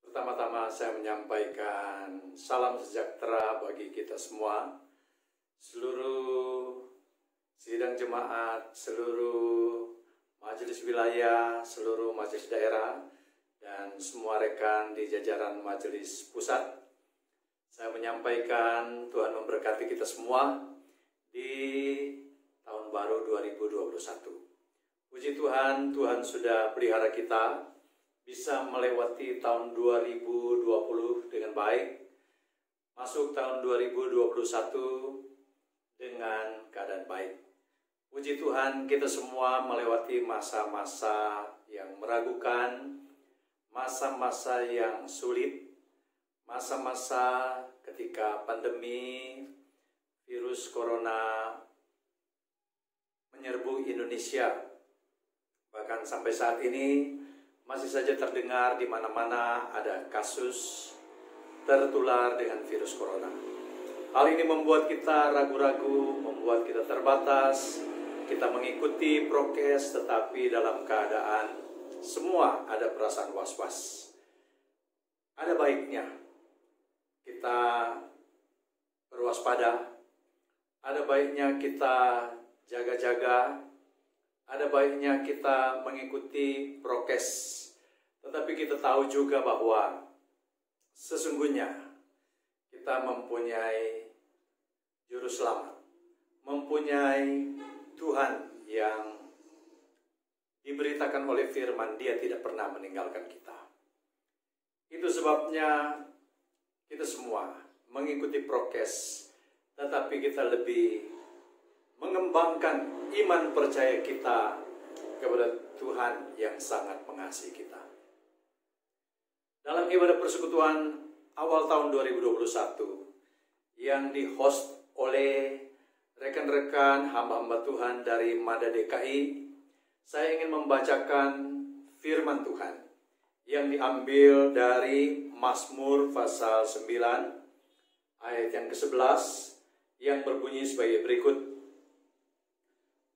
Pertama-tama saya menyampaikan salam sejahtera bagi kita semua, seluruh sidang jemaat, seluruh majelis wilayah, seluruh majelis daerah, dan semua rekan di jajaran majelis pusat. Saya menyampaikan Tuhan memberkati kita semua di tahun baru 2021. Puji Tuhan, Tuhan sudah pelihara kita bisa melewati tahun 2020 dengan baik, masuk tahun 2021 dengan keadaan baik. Puji Tuhan, kita semua melewati masa-masa yang meragukan, masa-masa yang sulit, masa-masa ketika pandemi virus corona menyerbu Indonesia. Bahkan sampai saat ini masih saja terdengar di mana-mana ada kasus tertular dengan virus corona. Hal ini membuat kita ragu-ragu, membuat kita terbatas. Kita mengikuti prokes, tetapi dalam keadaan semua ada perasaan was-was. Ada baiknya kita berwaspada, ada baiknya kita jaga-jaga, ada baiknya kita mengikuti prokes. Tetapi kita tahu juga bahwa sesungguhnya kita mempunyai juru selamat, mempunyai Tuhan yang diberitakan oleh firman, Dia tidak pernah meninggalkan kita. Itu sebabnya kita semua mengikuti prokes, tetapi kita lebih mengembangkan iman percaya kita kepada Tuhan yang sangat mengasihi kita. Dalam ibadah persekutuan awal tahun 2021 yang di-host oleh rekan-rekan hamba-hamba Tuhan dari Mada DKI, saya ingin membacakan firman Tuhan yang diambil dari Mazmur pasal 9 ayat yang ke-11 yang berbunyi sebagai berikut.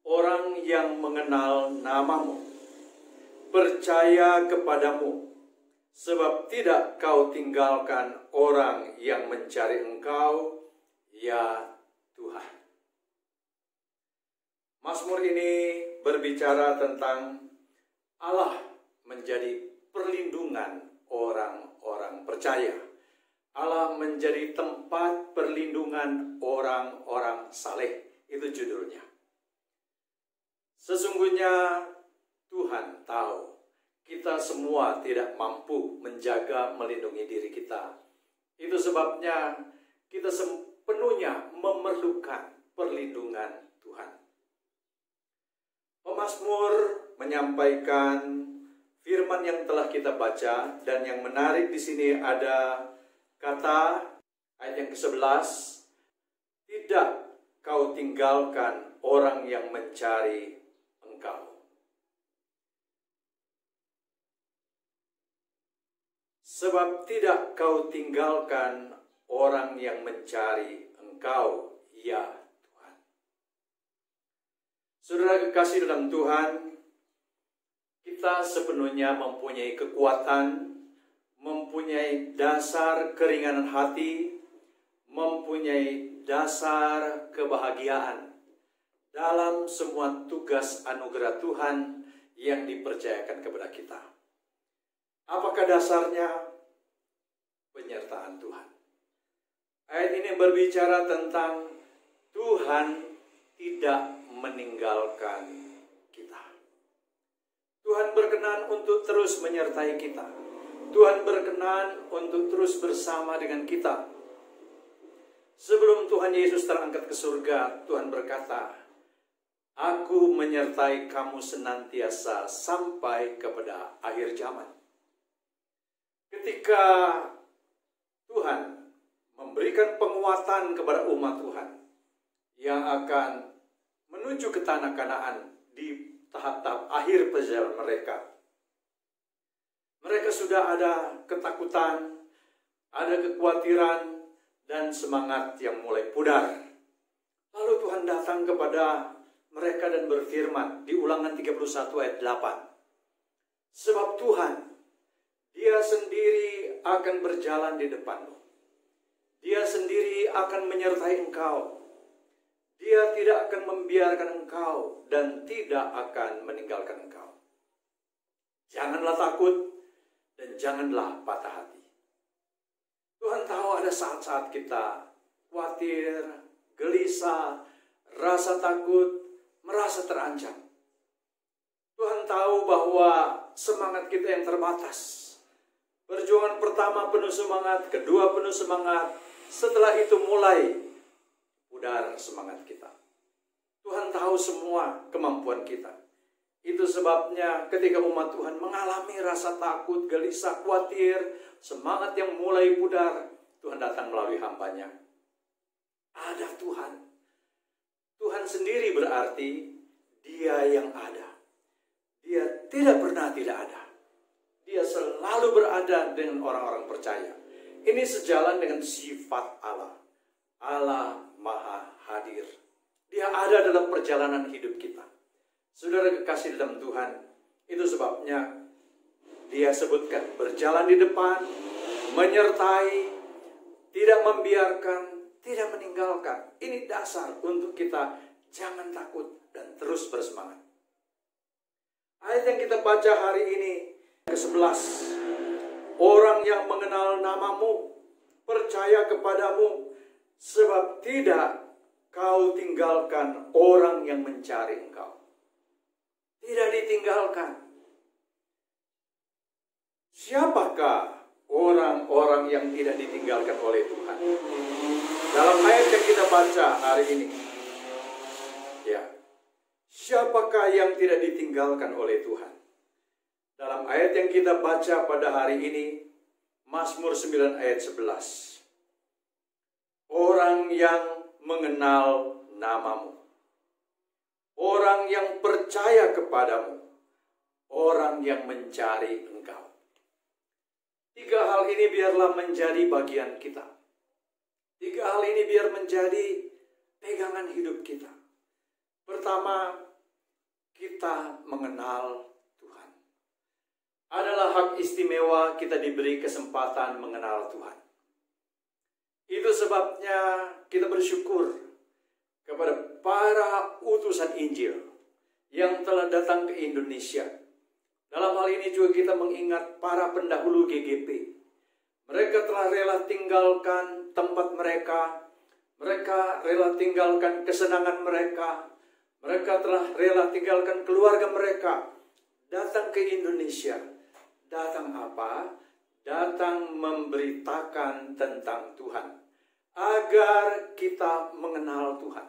Orang yang mengenal namamu percaya kepadamu, sebab tidak kau tinggalkan orang yang mencari engkau, ya Tuhan. Mazmur ini berbicara tentang Allah menjadi perlindungan orang-orang percaya. Allah menjadi tempat perlindungan orang-orang saleh. Itu judulnya. Sesungguhnya Tuhan tahu kita semua tidak mampu menjaga, melindungi diri kita. Itu sebabnya kita sepenuhnya memerlukan perlindungan Tuhan. Pemazmur menyampaikan firman yang telah kita baca, dan yang menarik di sini ada kata ayat yang ke-11, tidak kau tinggalkan orang yang mencari engkau. Sebab tidak kau tinggalkan orang yang mencari engkau, ya Tuhan. Saudara kekasih dalam Tuhan, kita sepenuhnya mempunyai kekuatan, mempunyai dasar keringanan hati, mempunyai dasar kebahagiaan dalam semua tugas anugerah Tuhan yang dipercayakan kepada kita. Apakah dasarnya? Penyertaan Tuhan. Ayat ini berbicara tentang Tuhan tidak meninggalkan kita. Tuhan berkenan untuk terus menyertai kita. Tuhan berkenan untuk terus bersama dengan kita. Sebelum Tuhan Yesus terangkat ke surga, Tuhan berkata, Aku menyertai kamu senantiasa sampai kepada akhir zaman. Ketika Tuhan memberikan penguatan kepada umat Tuhan yang akan menuju ke tanah Kanaan di tahap-tahap akhir perjalanan mereka. Mereka sudah ada ketakutan, ada kekhawatiran, dan semangat yang mulai pudar. Lalu Tuhan datang kepada mereka dan berfirman di Ulangan 31 ayat 8. Sebab Tuhan, Dia sendiri akan berjalan di depanmu. Dia sendiri akan menyertai engkau. Dia tidak akan membiarkan engkau dan tidak akan meninggalkan engkau. Janganlah takut dan janganlah patah hati. Tuhan tahu ada saat-saat kita khawatir, gelisah, rasa takut, merasa terancam. Tuhan tahu bahwa semangat kita yang terbatas. Perjuangan pertama penuh semangat, kedua penuh semangat. Setelah itu mulai pudar semangat kita. Tuhan tahu semua kemampuan kita. Itu sebabnya ketika umat Tuhan mengalami rasa takut, gelisah, khawatir, semangat yang mulai pudar, Tuhan datang melalui hamba-Nya. Ada Tuhan. Tuhan sendiri berarti Dia yang ada. Dia tidak pernah tidak ada. Dia selalu berada dengan orang-orang percaya. Ini sejalan dengan sifat Allah. Allah Maha Hadir. Dia ada dalam perjalanan hidup kita. Saudara kekasih dalam Tuhan, itu sebabnya Dia sebutkan berjalan di depan, menyertai, tidak membiarkan, tidak meninggalkan. Ini dasar untuk kita jangan takut dan terus bersemangat. Ayat yang kita baca hari ini ke-11. Orang yang mengenal namamu, percaya kepadamu, sebab tidak kau tinggalkan orang yang mencari engkau. Tidak ditinggalkan. Siapakah orang-orang yang tidak ditinggalkan oleh Tuhan? Dalam ayat yang kita baca hari ini, ya, siapakah yang tidak ditinggalkan oleh Tuhan? Dalam ayat yang kita baca pada hari ini, Mazmur 9 ayat 11. Orang yang mengenal namamu, orang yang percaya kepadamu, orang yang mencari engkau. Tiga hal ini biarlah menjadi bagian kita. Tiga hal ini biar menjadi pegangan hidup kita. Pertama, kita mengenal Tuhan. Adalah hak istimewa kita diberi kesempatan mengenal Tuhan. Itu sebabnya kita bersyukur kepada para utusan Injil yang telah datang ke Indonesia. Dalam hal ini juga kita mengingat para pendahulu GGP. Mereka telah rela tinggalkan tempat mereka. Mereka rela tinggalkan kesenangan mereka. Mereka telah rela tinggalkan keluarga mereka. Datang ke Indonesia. Datang apa? Datang memberitakan tentang Tuhan. Agar kita mengenal Tuhan.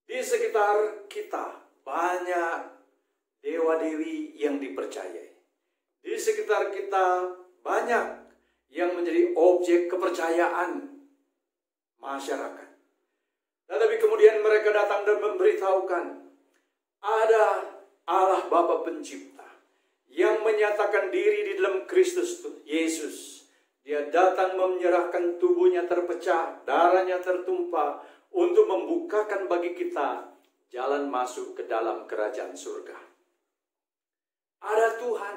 Di sekitar kita banyak dewa-dewi yang dipercayai. Di sekitar kita banyak yang menjadi objek kepercayaan masyarakat. Tetapi kemudian mereka datang dan memberitahukan ada Allah Bapa Pencipta yang menyatakan diri di dalam Kristus Yesus. Dia datang menyerahkan tubuhnya terpecah, darahnya tertumpah untuk membukakan bagi kita jalan masuk ke dalam kerajaan surga. Ada Tuhan.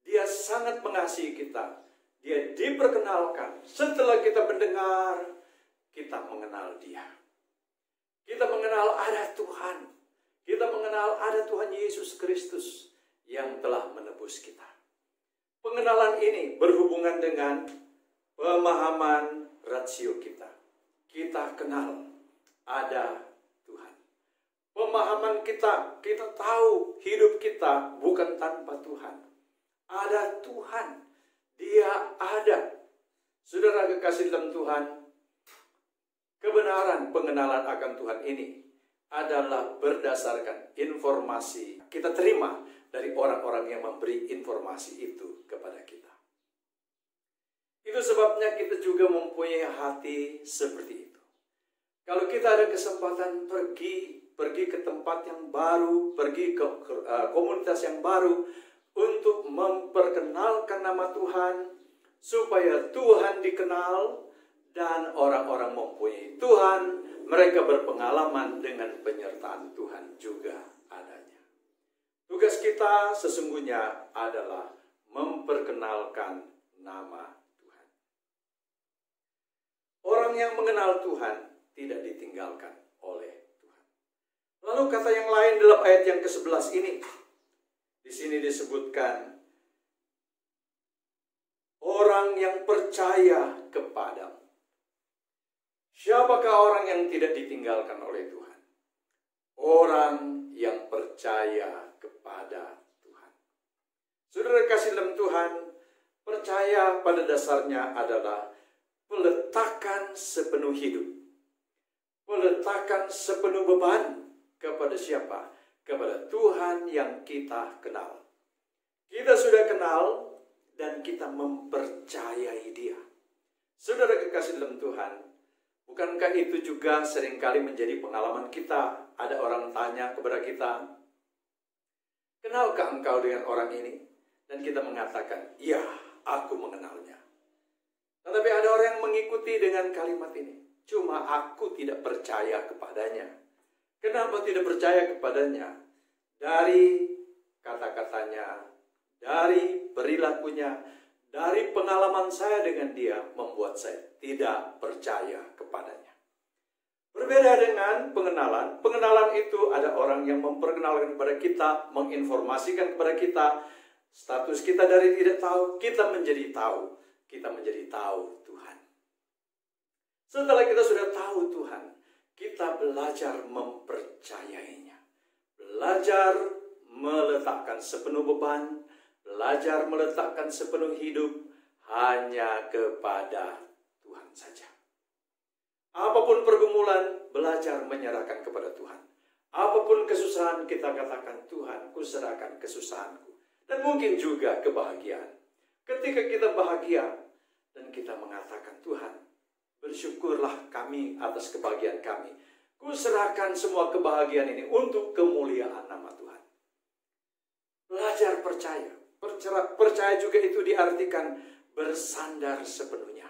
Dia sangat mengasihi kita. Dia diperkenalkan. Setelah kita mendengar, kita mengenal Dia. Kita mengenal ada Tuhan. Kita mengenal ada Tuhan Yesus Kristus yang telah menebus kita. Pengenalan ini berhubungan dengan pemahaman rasio kita. Kita kenal ada Tuhan. Pemahaman kita tahu hidup kita bukan tanpa Tuhan. Ada Tuhan. Dia ada. Saudara kekasih dalam Tuhan, kebenaran pengenalan akan Tuhan ini adalah berdasarkan informasi kita terima dari orang-orang yang memberi informasi itu kepada kita. Itu sebabnya kita juga mempunyai hati seperti itu. Kalau kita ada kesempatan pergi ke tempat yang baru, pergi ke komunitas yang baru untuk memperkenalkan nama Tuhan, supaya Tuhan dikenal dan orang-orang mempunyai Tuhan, mereka berpengalaman dengan penyertaan Tuhan juga adanya. Tugas kita sesungguhnya adalah memperkenalkan nama Tuhan. Orang yang mengenal Tuhan tidak ditinggalkan oleh Tuhan. Lalu kata yang lain dalam ayat yang ke-11 ini, di sini disebutkan orang yang percaya kepadamu. Siapakah orang yang tidak ditinggalkan oleh Tuhan? Orang yang percaya kepada Tuhan. Saudara kasih dalam Tuhan, percaya pada dasarnya adalah peletakan sepenuh hidup. Peletakan sepenuh beban kepada siapa? Kepada Tuhan yang kita kenal. Kita sudah kenal dan kita mempercayai Dia. Saudara kekasih dalam Tuhan, bukankah itu juga seringkali menjadi pengalaman kita? Ada orang tanya kepada kita, kenalkah engkau dengan orang ini? Dan kita mengatakan, ya, aku mengenalnya. Tetapi ada orang yang mengikuti dengan kalimat ini, cuma aku tidak percaya kepadanya. Kenapa tidak percaya kepadanya? Dari kata-katanya, dari perilakunya, dari pengalaman saya dengan dia membuat saya tidak percaya kepadanya. Berbeda dengan pengenalan. Pengenalan itu ada orang yang memperkenalkan kepada kita, menginformasikan kepada kita, status kita dari tidak tahu, kita menjadi tahu. Kita menjadi tahu Tuhan. Setelah kita sudah tahu Tuhan, kita belajar mempercayainya. Belajar meletakkan sepenuh beban, belajar meletakkan sepenuh hidup hanya kepada Tuhan saja. Apapun pergumulan, belajar menyerahkan kepada Tuhan. Apapun kesusahan, kita katakan, Tuhan, ku serahkan kesusahanku. Dan mungkin juga kebahagiaan. Ketika kita bahagia dan kita mengatakan, Tuhan, bersyukurlah kami atas kebahagiaan kami. Ku serahkan semua kebahagiaan ini untuk kemuliaan nama Tuhan. Belajar percaya. Percaya juga itu diartikan bersandar sepenuhnya.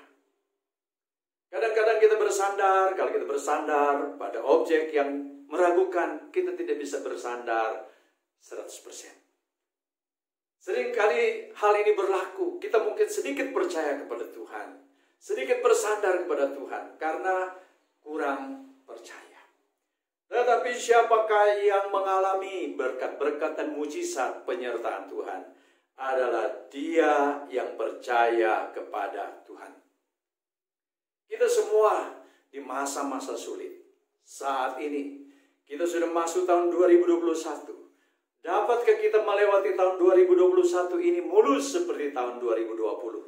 Kadang-kadang kita bersandar, kalau kita bersandar pada objek yang meragukan, kita tidak bisa bersandar 100%. Seringkali hal ini berlaku, kita mungkin sedikit percaya kepada Tuhan, sedikit bersandar kepada Tuhan, karena kurang percaya. Tetapi siapakah yang mengalami berkat-berkat dan mujizat penyertaan Tuhan? Adalah dia yang percaya kepada Tuhan. Kita semua di masa-masa sulit. Saat ini, kita sudah masuk tahun 2021. Dapatkah kita melewati tahun 2021 ini mulus seperti tahun 2020?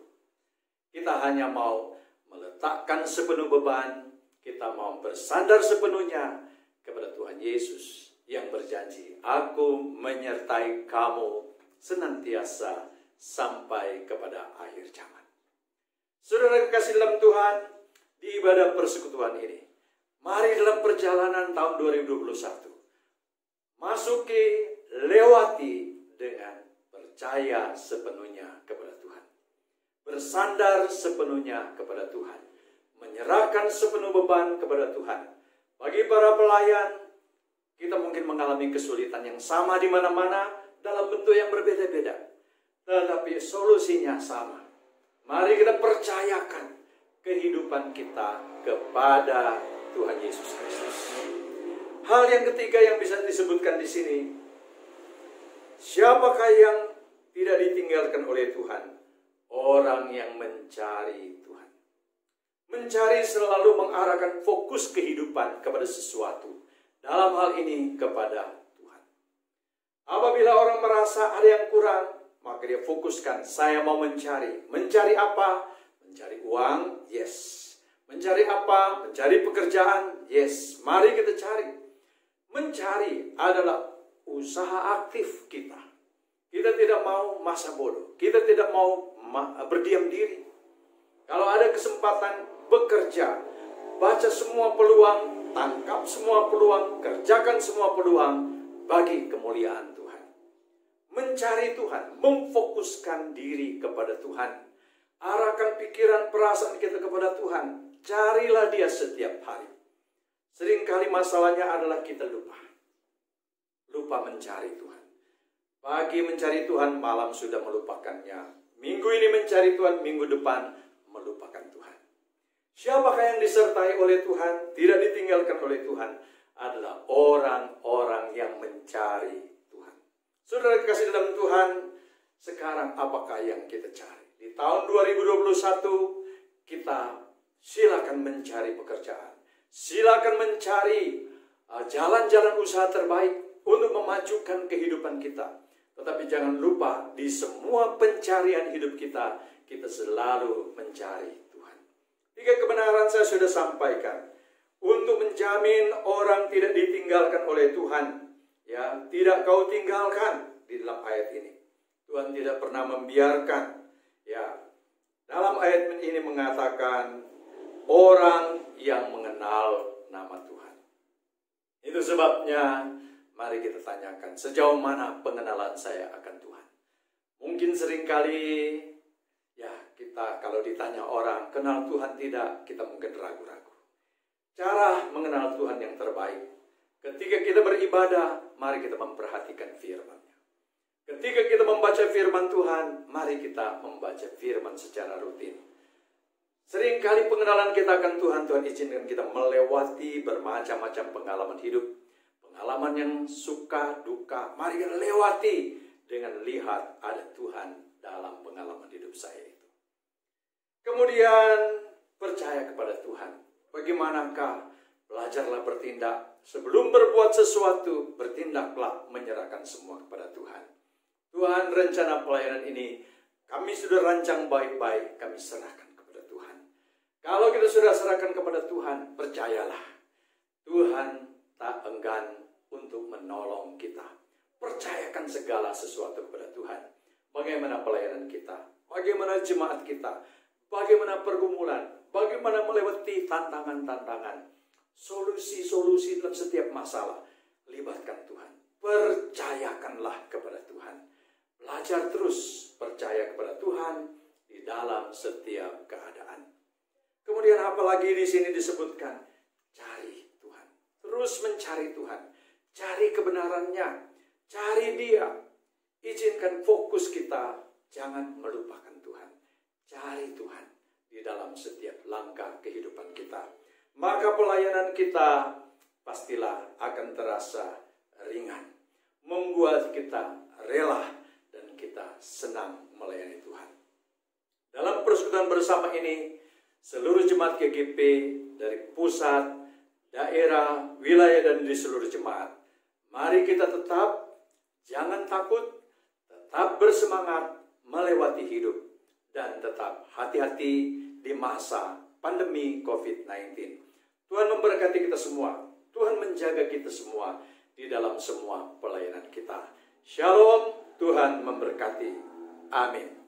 Kita hanya mau meletakkan sepenuh beban, kita mau bersandar sepenuhnya kepada Tuhan Yesus yang berjanji, aku menyertai kamu senantiasa sampai kepada akhir zaman. Saudara kekasih dalam Tuhan, di ibadah persekutuan ini, mari dalam perjalanan tahun 2021, masuki, lewati dengan percaya sepenuhnya kepada Tuhan. Bersandar sepenuhnya kepada Tuhan. Menyerahkan sepenuh beban kepada Tuhan. Bagi para pelayan, kita mungkin mengalami kesulitan yang sama di mana-mana dalam bentuk yang berbeda-beda. Tetapi solusinya sama. Mari kita percayakan kehidupan kita kepada Tuhan Yesus Kristus. Hal yang ketiga yang bisa disebutkan di sini, siapakah yang tidak ditinggalkan oleh Tuhan? Orang yang mencari Tuhan. Mencari selalu mengarahkan fokus kehidupan kepada sesuatu. Dalam hal ini kepada Tuhan. Apabila orang merasa ada yang kurang, maka dia fokuskan, saya mau mencari. Mencari apa? Mencari uang? Yes. Mencari apa? Mencari pekerjaan? Yes. Mari kita cari. Mencari adalah usaha aktif kita. Kita tidak mau masa bodoh. Kita tidak mau berdiam diri. Kalau ada kesempatan, bekerja. Baca semua peluang, tangkap semua peluang, kerjakan semua peluang bagi kemuliaan Tuhan. Mencari Tuhan, memfokuskan diri kepada Tuhan. Arahkan pikiran, perasaan kita kepada Tuhan. Carilah Dia setiap hari. Seringkali masalahnya adalah kita lupa. Lupa mencari Tuhan. Pagi mencari Tuhan, malam sudah melupakannya. Minggu ini mencari Tuhan, minggu depan melupakan Tuhan. Siapakah yang disertai oleh Tuhan, tidak ditinggalkan oleh Tuhan, adalah orang-orang yang mencari Tuhan. Saudara kasih dalam Tuhan, sekarang apakah yang kita cari? Di tahun 2021, kita silakan mencari pekerjaan. Silakan mencari jalan-jalan usaha terbaik untuk memajukan kehidupan kita. Tetapi jangan lupa, di semua pencarian hidup kita, kita selalu mencari Tuhan. 3 kebenaran saya sudah sampaikan. Untuk menjamin orang tidak ditinggalkan oleh Tuhan. Ya, tidak kau tinggalkan di dalam ayat ini. Tuhan tidak pernah membiarkan. Ya, dalam ayat ini mengatakan orang yang mengenal nama Tuhan. Itu sebabnya mari kita tanyakan, sejauh mana pengenalan saya akan Tuhan. Mungkin seringkali ya kita kalau ditanya orang, kenal Tuhan tidak, kita mungkin ragu-ragu. Cara mengenal Tuhan yang terbaik, ketika kita beribadah, mari kita memperhatikan firman-Nya. Ketika kita membaca firman Tuhan, mari kita membaca firman secara rutin. Seringkali pengenalan kita akan Tuhan, Tuhan izinkan kita melewati bermacam-macam pengalaman hidup. Pengalaman yang suka, duka, mari kita lewati dengan lihat ada Tuhan dalam pengalaman hidup saya itu. Kemudian percaya kepada Tuhan. Bagaimanakah? Belajarlah bertindak. Sebelum berbuat sesuatu, bertindaklah menyerahkan semua kepada Tuhan. Tuhan, rencana pelayanan ini kami sudah rancang baik-baik, kami serahkan kepada Tuhan. Kalau kita sudah serahkan kepada Tuhan, percayalah, Tuhan tak enggan untuk menolong kita. Percayakan segala sesuatu kepada Tuhan. Bagaimana pelayanan kita, bagaimana jemaat kita, bagaimana pergumulan, bagaimana melewati tantangan-tantangan, solusi-solusi dalam setiap masalah. Libatkan Tuhan. Percayakanlah kepada Tuhan. Belajar terus percaya kepada Tuhan di dalam setiap keadaan. Kemudian apalagi di sini disebutkan, cari Tuhan. Terus mencari Tuhan. Cari kebenarannya. Cari Dia. Izinkan fokus kita jangan melupakan Tuhan. Cari Tuhan di dalam setiap langkah kehidupan kita. Maka pelayanan kita pastilah akan terasa ringan. Membuat kita rela dan kita senang melayani Tuhan. Dalam persekutuan bersama ini, seluruh jemaat GGP dari pusat, daerah, wilayah, dan di seluruh jemaat, mari kita tetap jangan takut, tetap bersemangat melewati hidup, dan tetap hati-hati di masa pandemi COVID-19. Tuhan memberkati kita semua. Tuhan menjaga kita semua di dalam semua pelayanan kita. Shalom, Tuhan memberkati. Amin.